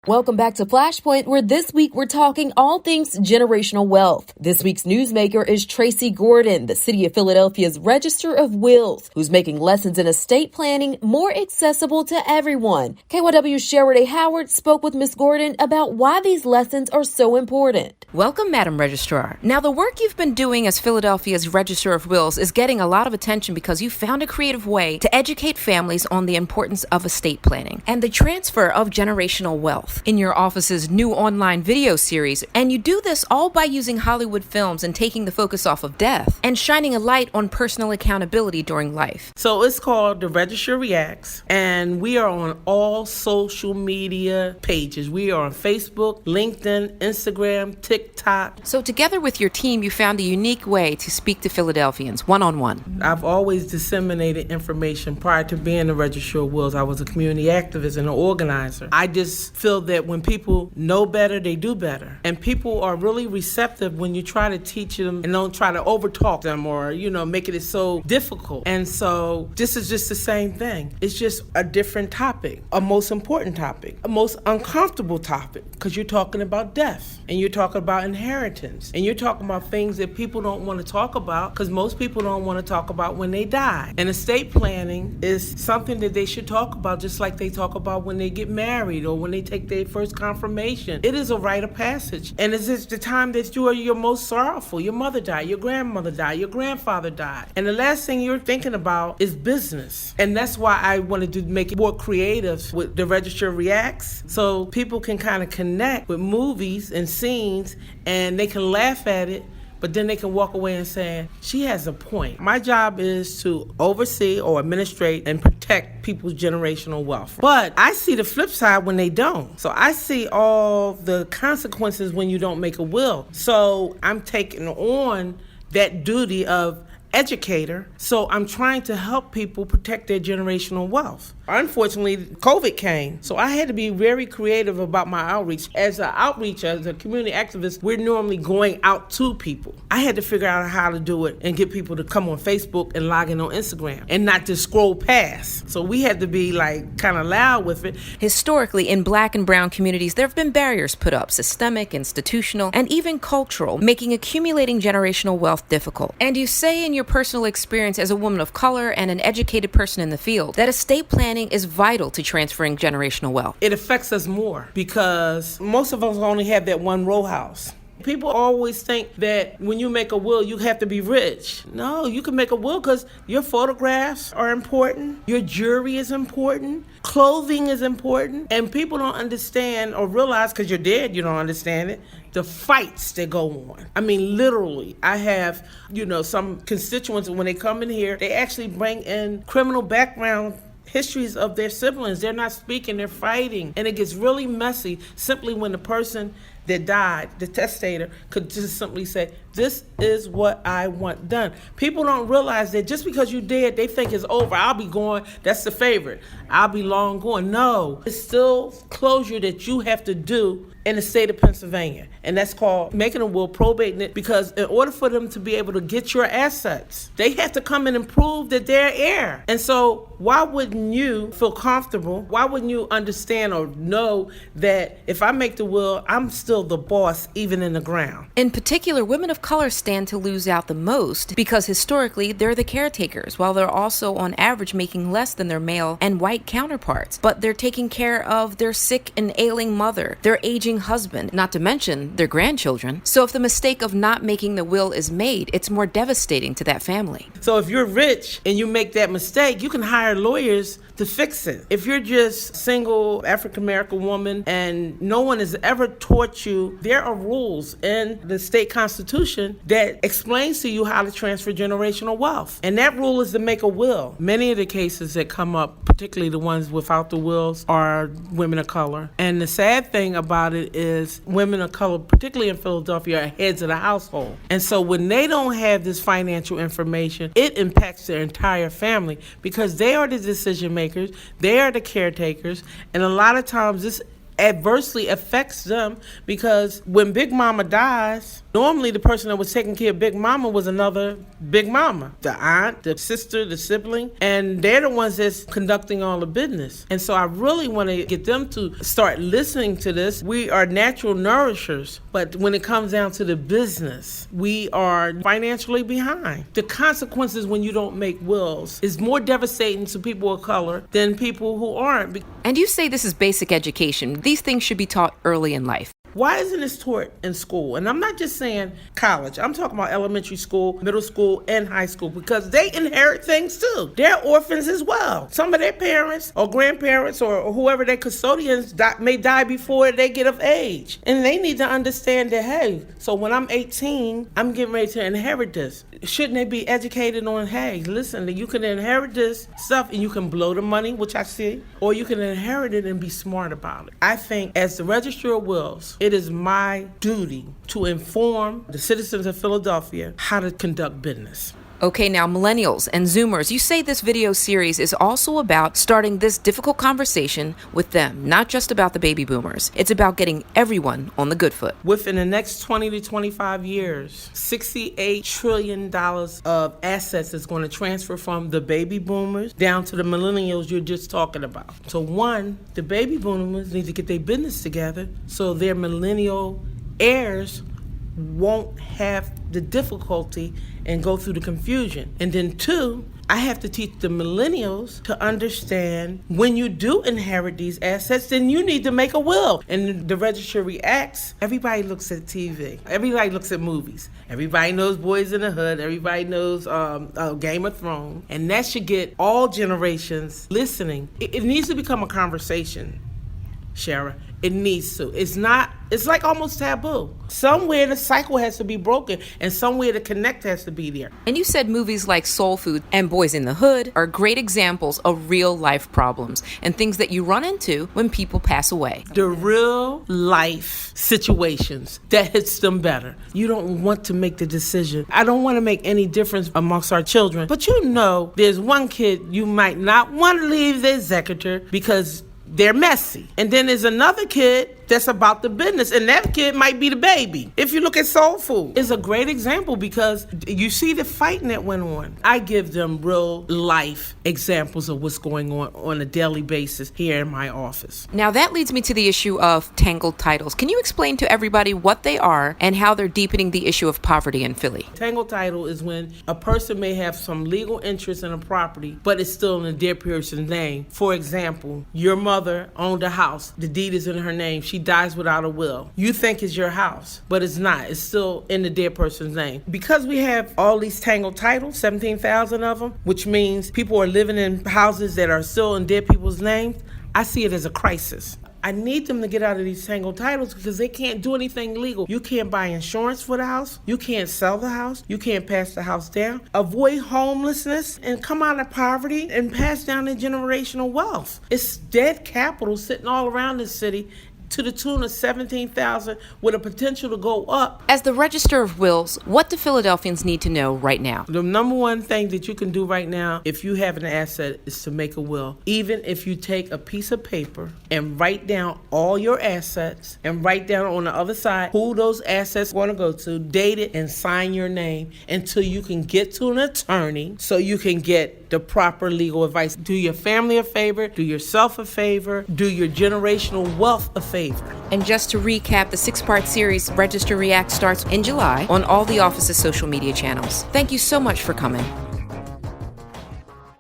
Welcome back to Flashpoint, where this week we're talking all things generational wealth. This week's newsmaker is Tracy Gordon, the City of Philadelphia's Register of Wills, who's making lessons in estate planning more accessible to everyone. KYW's Sherrod A. Howard spoke with Ms. Gordon about why these lessons are so important. Welcome, Madam Registrar. Now, the work you've been doing as Philadelphia's Register of Wills is getting a lot of attention because you found a creative way to educate families on the importance of estate planning and the transfer of generational wealth in your office's new online video series. And you do this all by using Hollywood films and taking the focus off of death and shining a light on personal accountability during life. So it's called The Register Reacts, and we are on all social media pages. We are on Facebook, LinkedIn, Instagram, TikTok. So together with your team, you found a unique way to speak to Philadelphians one-on-one. I've always disseminated information. Prior to being the Register of Wills, I was a community activist and an organizer. I just feel that when people know better, they do better. And people are really receptive when you try to teach them and don't try to overtalk them or, make it so difficult. And so this is just the same thing. It's just a different topic, a most important topic, a most uncomfortable topic, because you're talking about death and you're talking about inheritance and you're talking about things that people don't want to talk about because most people don't want to talk about when they die. And estate planning is something that they should talk about just like they talk about when they get married or when they take their first confirmation. It is a rite of passage. And it's the time that you are your most sorrowful. Your mother died, your grandmother died, your grandfather died. And the last thing you're thinking about is business. And that's why I wanted to make it more creative with the Register Reacts so people can kind of connect with movies and scenes and they can laugh at it, but then they can walk away and say, she has a point. My job is to oversee or administrate and protect people's generational wealth. But I see the flip side when they don't. So I see all the consequences when you don't make a will. So I'm taking on that duty of educator. So I'm trying to help people protect their generational wealth. Unfortunately, COVID came, so I had to be very creative about my outreach. As a community activist, we're normally going out to people. I had to figure out how to do it and get people to come on Facebook and log in on Instagram and not just scroll past. So we had to be kind of loud with it. Historically, in Black and Brown communities, there have been barriers put up, systemic, institutional, and even cultural, making accumulating generational wealth difficult. And you say in your personal experience as a woman of color and an educated person in the field that estate planning is vital to transferring generational wealth. It affects us more because most of us only have that one row house. People always think that when you make a will, you have to be rich. No, you can make a will because your photographs are important, your jewelry is important, clothing is important, and people don't understand or realize, because you're dead, you don't understand it, the fights that go on. I mean, literally, I have, some constituents, when they come in here, they actually bring in criminal background histories of their siblings. They're not speaking, they're fighting. And it gets really messy simply when the person that died, the testator, could just simply say, this is what I want done. People don't realize that just because you dead, they think it's over. I'll be going, that's the favorite. I'll be long gone. No, it's still closure that you have to do in the state of Pennsylvania. And that's called making a will, probating it, because in order for them to be able to get your assets, they have to come in and prove that they're heir. And so why wouldn't you feel comfortable? Why wouldn't you understand or know that if I make the will, I'm still the boss, even in the ground? In particular, women of color stand to lose out the most because historically they're the caretakers, while they're also on average making less than their male and white counterparts. But they're taking care of their sick and ailing mother, their aging husband, not to mention their grandchildren. So if the mistake of not making the will is made, it's more devastating to that family. So if you're rich and you make that mistake, you can hire lawyers to fix it. If you're just single African-American woman and no one has ever taught you, there are rules in the state constitution that explains to you how to transfer generational wealth. And that rule is to make a will. Many of the cases that come up, particularly the ones without the wills, are women of color. And the sad thing about it is women of color, particularly in Philadelphia, are heads of the household. And so when they don't have this financial information, it impacts their entire family because they are the decision makers, they are the caretakers, and a lot of times this adversely affects them, because when Big Mama dies, normally the person that was taking care of Big Mama was another Big Mama, the aunt, the sister, the sibling, and they're the ones that's conducting all the business. And so I really want to get them to start listening to this. We are natural nourishers, but when it comes down to the business, we are financially behind. The consequences when you don't make wills is more devastating to people of color than people who aren't. And you say this is basic education. These things should be taught early in life. Why isn't this taught in school? And I'm not just saying college. I'm talking about elementary school, middle school, and high school, because they inherit things too. They're orphans as well. Some of their parents or grandparents or whoever their custodians may die before they get of age. And they need to understand that, hey, so when I'm 18, I'm getting ready to inherit this. Shouldn't they be educated on, hey, listen, you can inherit this stuff and you can blow the money, which I see, or you can inherit it and be smart about it. I think as the Registrar of Wills, it is my duty to inform the citizens of Philadelphia how to conduct business. Okay, now millennials and Zoomers, you say this video series is also about starting this difficult conversation with them, not just about the baby boomers. It's about getting everyone on the good foot. Within the next 20 to 25 years, $68 trillion of assets is going to transfer from the baby boomers down to the millennials you're just talking about. So one, the baby boomers need to get their business together so their millennial heirs won't have the difficulty and go through the confusion. And then two, I have to teach the millennials to understand when you do inherit these assets, then you need to make a will. And the registry reacts. Everybody looks at TV. Everybody looks at movies. Everybody knows Boys in the Hood. Everybody knows Game of Thrones. And that should get all generations listening. It needs to become a conversation, Shara. It needs to. It's like almost taboo. Somewhere the cycle has to be broken, and somewhere the connect has to be there. And you said movies like Soul Food and Boys in the Hood are great examples of real life problems and things that you run into when people pass away. The real life situations that hits them better. You don't want to make the decision. I don't want to make any difference amongst our children, but you know there's one kid you might not want to leave the executor because they're messy. And then there's another kid that's about the business, and that kid might be the baby. If you look at Soul Food, it's a great example because you see the fighting that went on. I give them real life examples of what's going on a daily basis here in my office. Now that leads me to the issue of tangled titles. Can you explain to everybody what they are and how they're deepening the issue of poverty in Philly? Tangled title is when a person may have some legal interest in a property, but it's still in a dead person's name. For example, your mother owned a house. The deed is in her name. She dies without a will. You think it's your house, but it's not. It's still in the dead person's name. Because we have all these tangled titles, 17,000 of them, which means people are living in houses that are still in dead people's names, I see it as a crisis. I need them to get out of these tangled titles because they can't do anything legal. You can't buy insurance for the house. You can't sell the house. You can't pass the house down. Avoid homelessness and come out of poverty and pass down the generational wealth. It's dead capital sitting all around this city to the tune of 17,000 with a potential to go up. As the Register of Wills, what do Philadelphians need to know right now? The number one thing that you can do right now, if you have an asset, is to make a will. Even if you take a piece of paper and write down all your assets and write down on the other side who those assets want to go to, date it, and sign your name until you can get to an attorney so you can get the proper legal advice. Do your family a favor, do yourself a favor, do your generational wealth a favor. And just to recap, the 6-part series Register React starts in July on all the office's social media channels. Thank you so much for coming.